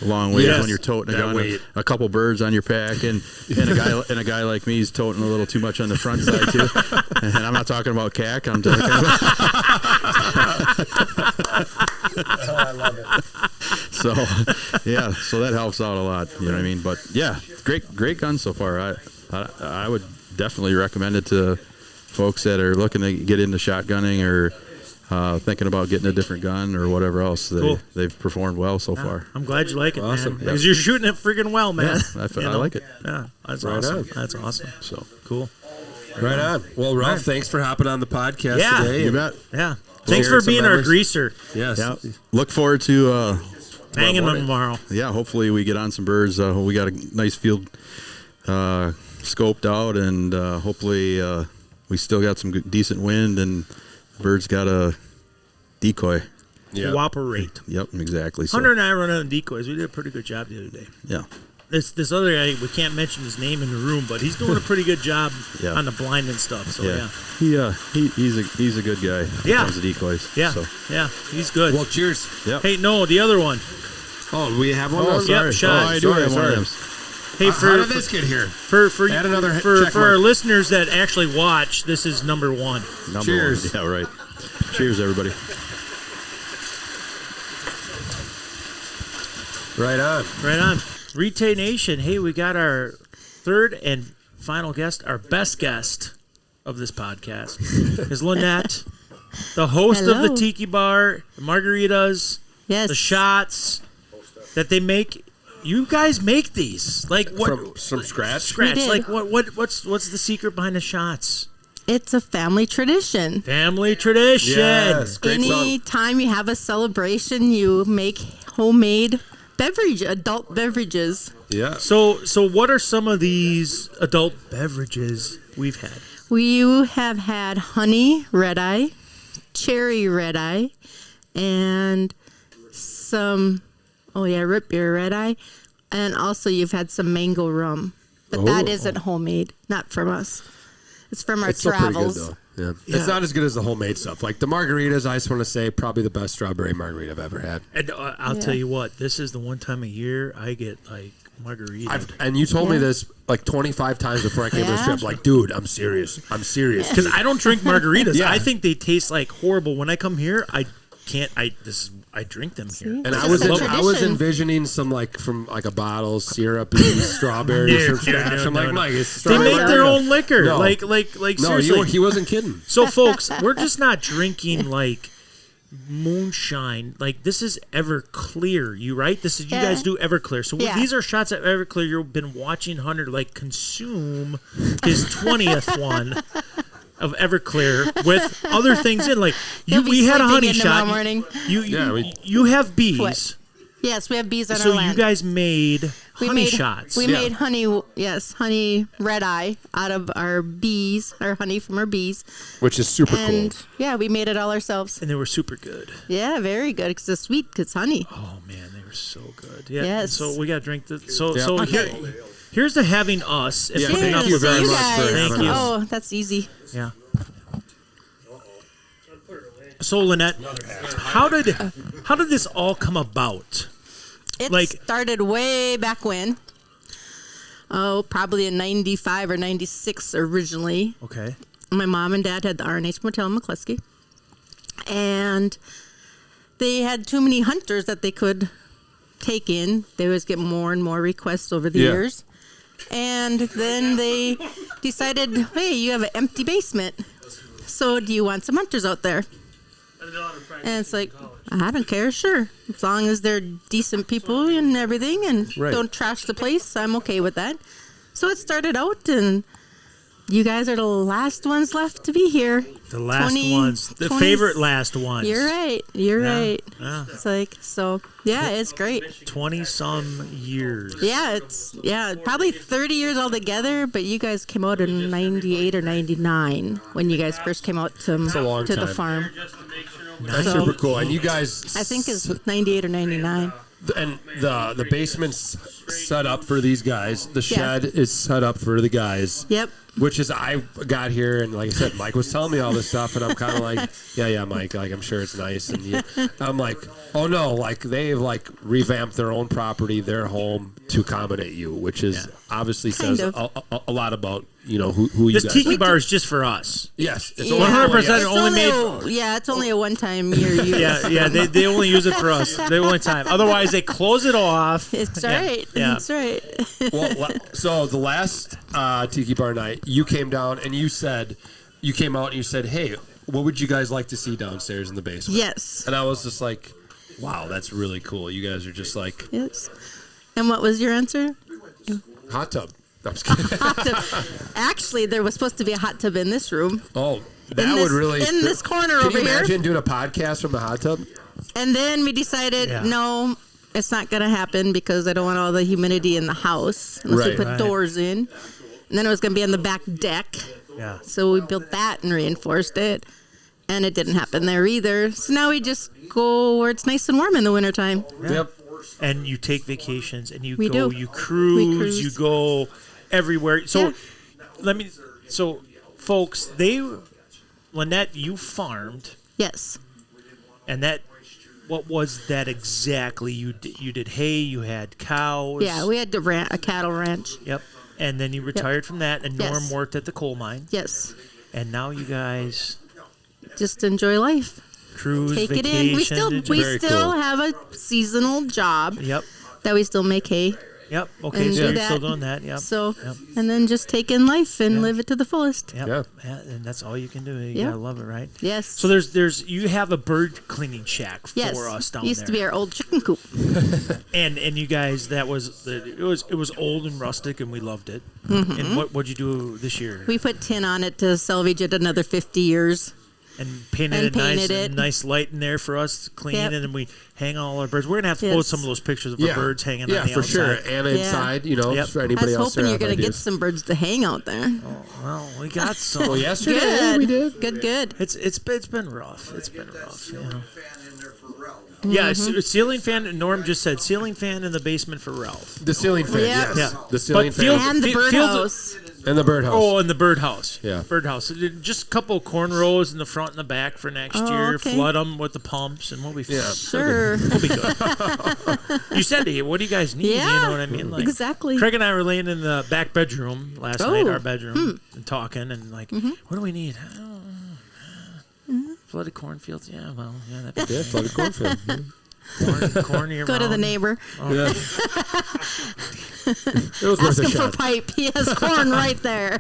long way when you're toting a gun, a couple birds on your pack, and a guy like me is toting a little too much on the front side too. And I'm not talking about cack. I'm talking about I love it. So, yeah, so that helps out a lot. You know what I mean? But yeah, great gun so far. I would definitely recommend it to folks that are looking to get into shotgunning or thinking about getting a different gun or whatever else. They've performed well so far. I'm glad you like it, Awesome. man. Because you're shooting it freaking well, man. Yeah, I like it. Yeah, that's Right awesome. on. That's awesome. So Cool. Right on. Well, Ralph, thanks for hopping on the podcast Yeah. today. you bet. Yeah. Thanks Share for some being our memories. greaser. Yes. Yeah. Look forward to Hanging morning. them tomorrow. yeah. Hopefully we get on some birds. We got a nice field scoped out, and hopefully we still got some decent wind, and birds got a decoy. Yeah. Cooperate. Yep, exactly. So, Hunter and I run on decoys. We did a pretty good job the other day. yeah. This other guy, we can't mention his name in the room, but he's doing a pretty good job Yeah. on the blind and stuff. So yeah, He's a good guy. when it Yeah. comes to decoys. yeah, So, yeah, he's good. Well, cheers. yep. Hey, no, the other one. Oh, we have one. Oh, of those? Yep, sorry. shot. Oh, I do Sorry, have one of sorry. them. Hey, How did this get here? for Add another for check our mark. listeners that actually watch, this is number one. Number Cheers. one. Yeah, right. Cheers, everybody. Right on. Right on. RETAY Nation. Hey, we got our third and final guest, our best guest of this podcast is Lynette, the host of the Hello. Tiki Bar, the margaritas, Yes. the shots that they make. You guys make these like what? From scratch? Scratch. We did. Like what's the secret behind the shots? It's a family tradition. Family tradition. Yes. Great song. Any time you have a celebration, you make homemade adult beverages. Yeah. So what are some of these adult beverages we've had? We have had honey red eye, cherry red eye, and some root beer red eye, and also you've had some mango rum, but that isn't homemade, not from us. It's from our It's still pretty good, travels. though. Yeah. Yeah. It's not as good as the homemade stuff. Like the margaritas, I just want to say probably the best strawberry margarita I've ever had. And I'll Yeah. tell you what, this is the one time a year I get like margarita. And you told me Yeah. this like 25 times before I came to this Yeah. trip. Like, dude, I'm serious. I'm serious. Because I don't drink margaritas. Yeah. I think they taste like horrible. When I come here, I drink them here. And It's I was just a I was tradition. envisioning some like from like a bottle syrupy strawberries from scratch. I'm like, Mike, it's They strawberry make their margarita. own liquor. No. Like No, seriously. he wasn't kidding. So, folks, we're just not drinking like moonshine. Like this is Everclear. You right? This is you Yeah. guys do Everclear. So Yeah. these are shots of Everclear. You've been watching Hunter like consume his 20th one of Everclear with other things in. Like He'll be we had a sleeping honey in tomorrow shot. morning. You have bees. What? Yes, we have bees on So our land. you guys made honey shots. We made honey red eye out of our bees, our honey from our bees. Which is super And cool. yeah, we made it all ourselves. and they were super good. Yeah, very good. It's just sweet 'cause it's honey. Oh man, they were so good. Yeah. Yes. So we got to drink the. So Yeah. so Okay. here's the having us. And Yeah, putting thank up you with very us. much for guys. Thank having you. us. Oh, that's easy. Yeah. So Lynette, how did this all come about? It Like- started way back when. Oh, probably in 95 or 96 originally. Okay. My mom and dad had the R&H Motel in McCluskey. And they had too many hunters that they could take in. They always get more and more requests over the Yeah. years. And then they decided, hey, you have an empty basement. So do you want some hunters out there? And it's like, I don't care, sure. As long as they're decent people and everything and Right. don't trash the place, I'm okay with that. So it started out, and you guys are the last ones left to be here. The last 20 ones, the 20 favorite last ones. You're right. You're Yeah. right. Yeah. It's like, so, yeah, it's great. 20-some years. Yeah, probably 30 years altogether, but you guys came out in 98 or 99 when you guys first came out to, a long to the time. farm. That's So- super cool. And you guys I think it's 98 or 99. and the basement's set up for these guys. The shed is set up for the guys. Yep. Which is, I got here and like I said, Mike was telling me all this stuff, and I'm kind of like, yeah, Mike, like I'm sure it's nice, and I'm like, oh no, like they've like revamped their own property, their home to accommodate you, which is obviously Kind says of. a lot about who you This guys Tiki are. Bar is just for us. Yes, it's Yeah. 100% It's only it's only a one-time year use. Yeah, they only use it for us. The only time. Otherwise, they close it off. It's Yeah, right. yeah. It's right. Well, so the last Tiki Bar night, you came down and you came out and you said, hey, what would you guys like to see downstairs in the basement? Yes. And I was just like, wow, that's really cool. You guys are just like Yes. And what was your answer? hot tub. No, I'm just kidding. Hot tub. Actually, there was supposed to be a hot tub in this room. Oh, that In this- would really in this corner Can over you here. imagine doing a podcast from the hot tub? And then we decided, Yeah. no, it's not going to happen because I don't want all the humidity in the house unless we Right. put Right. doors in. And then it was going to be on the back deck. Yeah. So we built that and reinforced it. And it didn't happen there either. So now we just go where it's nice and warm in the wintertime. Yep. And you take vacations, and you We go, do. you cruise, We cruise. you go everywhere. So, Yeah. folks, Lynette, you farmed, Yes. and what was that exactly? You did hay, you had cows. Yeah, we had a cattle ranch. Yep. And then you retired from that, and Yes. Norm worked at the coal mine. Yes. And now you guys Just enjoy life. cruise, Take vacation. it in. We still Very cool. have a seasonal job Yep. that we still make hay. Yep. Okay, And so do you're that. still doing that. Yep. So, Yep. and then just take in life and live it to the fullest. Yep. Yeah. Yeah, and that's all you can do. You Yeah. gotta love it, right? Yes. So there's you have a bird cleaning shack Yes. for us down Used there. to be our old chicken coop. and you guys, it was old and rustic, and we loved it. Mm-hmm. And what'd you do this year? We put tin on it to salvage it another 50 years. And painted and it nice, painted it. nice light in there for us to clean, Yep. and then we hang all our birds. We're gonna have to Yes. post some of those pictures of Yeah. our birds hanging Yeah, on the for sure. outside. And Yeah. inside, Yep. for I anybody was else. hoping that you're have going to get ideas. some birds to hang out there. Well, we got some. Well, yesterday Good. we did. Good. It's been rough. It's been rough. You know. Mm-hmm. Yeah, ceiling fan. Norm just said ceiling fan in the basement for Ralph. The ceiling fan, Yeah. yes. Yeah. The ceiling But fan. Fields- And the Fields- birdhouse. And the birdhouse. Oh, and the birdhouse. Yeah. Birdhouse. Just a couple of corn rows in the front and the back for next Oh, year. okay. Flood them with the pumps, and we'll be fine. Yeah. Sure. We'll be good. You said, hey, what do you guys need? Yeah, You know what I mean? Like, exactly. Craig and I were laying in the back bedroom last Oh. night, our bedroom, and talking, and Mm-hmm. what do we need? I don't know. Flooded cornfields? Yeah, well, yeah, that'd be Yeah, flooded cornfield. corn year Go to the round. neighbor. Yeah. It was worth Ask a him for shot. pipe. He has corn right there.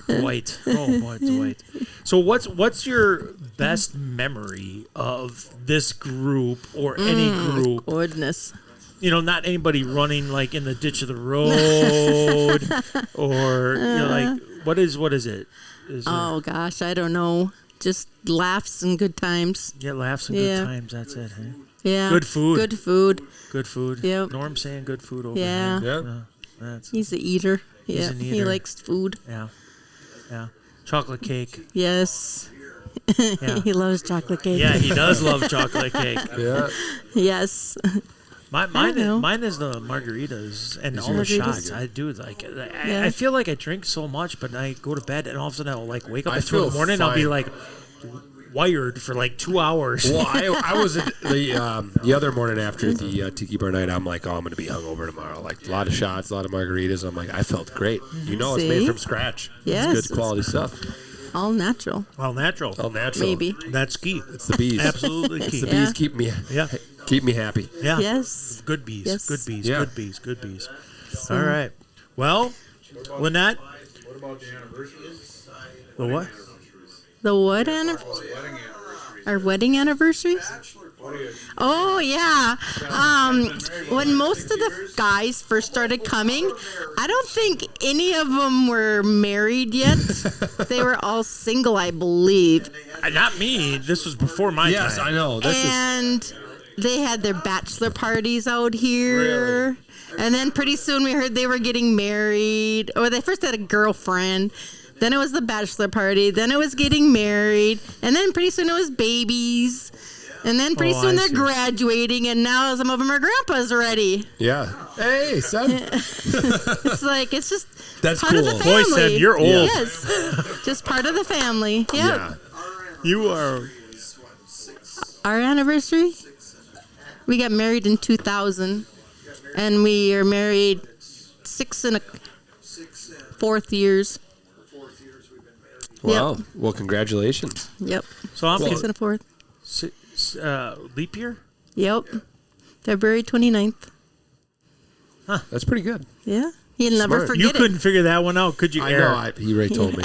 White. Oh boy, it's white. So what's your best memory of this group or any group? Goodness. You know, not anybody running like in the ditch of the road or like what is it? Is Oh, gosh. I don't know. Just laughs and good times. it laughs and Yeah. good times, that's it, huh? Yeah. Good food. Good food. Good food. Yep. Norm's saying good food over Yeah. here. Yeah. That's He's a eater. He's Yeah. an He eater. likes food. yeah. Chocolate cake. Yes. Yeah. He loves chocolate cake. Yeah, he does love chocolate cake. Yeah. Yes. know. Mine is the margaritas and all the Margaritas? shots. I do like. Yeah. I feel like I drink so much, but I go to bed and all of a sudden I'll like wake up I at 2 in the feel morning. I'll be fine. like wired for like 2 hours. Well, I was at the other morning after the Tiki Bar night. I'm like, oh, I'm going to be hungover tomorrow. Like a lot of shots, a lot of margaritas. I'm like, I felt great. You know, it's made See? from scratch. Yes, It's good quality stuff. All natural. All natural. All natural. Maybe. That's key. It's the bees. Absolutely key. The Yeah. bees keep me Yeah. happy. Yeah. Yes. Good bees. Yes. Good bees. Yeah. Good bees. Good bees. All right. Well, Lynette. What about the anniversaries? The what? The what anniversary? Our wedding anniversaries? Oh, yeah. When most of the guys first started coming, I don't think any of them were married yet. They were all single, I believe. Not me. This was before my Yes, time. I know. And they had their bachelor parties out here. And then pretty soon we heard they were getting married. Or they first had a girlfriend. Then it was the bachelor party. Then it was getting married. And then pretty soon it was babies. And then pretty Oh, soon I they're see. graduating, and now some of them are grandpas already. Yeah. Hey, son. It's like it's just That's part of the cool. family. Boy, son, you're old. Yes, just part of the family. Yep. Yeah. You are. Our anniversary, we got married in 2000, and we are married 6 and a fourth years. Wow. Well, congratulations. Yep. So I'm 6 and a fourth. leap year. Yep. February 29th. That's pretty good. Yeah. He'll never Smart. forget You it. couldn't figure that one out, could you, I Eric? know. He already told me.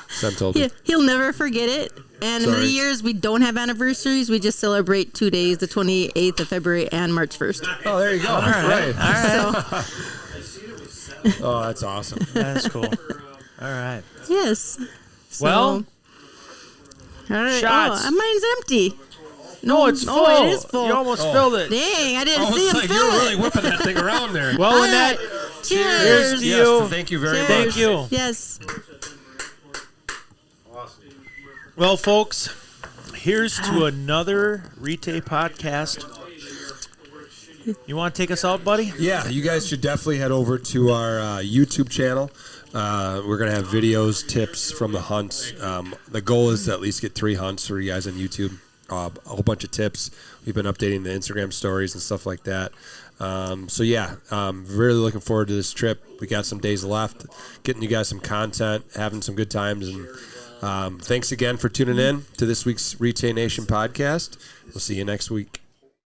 Son told me. He'll never forget it. And in the Sorry. years we don't have anniversaries, we just celebrate 2 days, the 28th of February and March 1st. Oh, there you go. All right. So, Oh, that's awesome. That's cool. All right. yes. So, Well, all right. shots. Oh, mine's empty. No, it's full. Oh, it is full. You almost spilled it. Dang, I didn't I see was him like, fill you're it. really whipping that thing around there. Well, All Lynette, right. cheers to Yes, you. thank you very Cheers. much. Thank you. Yes. Well, folks, here's to another RETAY podcast. You want to take us out, buddy? Yeah, you guys should definitely head over to our YouTube channel. We're going to have videos, tips from the hunts. The goal is to at least get 3 hunts for you guys on YouTube. A whole bunch of tips. We've been updating the Instagram stories and stuff like that. So, yeah, really looking forward to this trip. We got some days left, getting you guys some content, having some good times. And thanks again for tuning in to this week's RETAY Nation podcast. We'll see you next week.